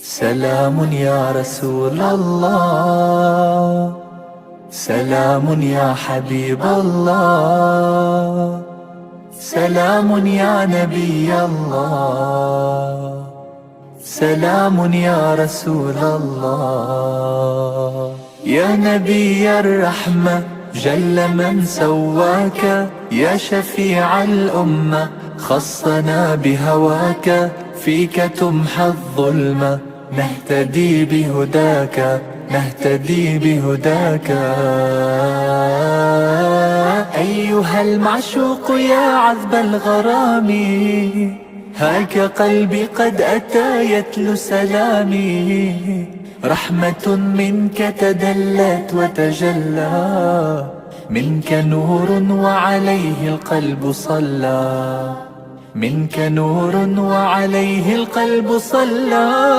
سلام يا رسول الله، سلام يا حبيب الله، سلام يا نبي الله، سلام يا رسول الله. يا نبي الرحمة جل من سواك، يا شفيع الأمة خصنا بهواك، فيك تمحى الظلمة نهتدي بهداك، نهتدي بهداك. أيها المعشوق يا عذب الغرام، هاك قلبي قد أتى يتلو سلامي، رحمة منك تدلت وتجلى، منك نور وعليه القلب صلى، منك نور وعليه القلب صلى.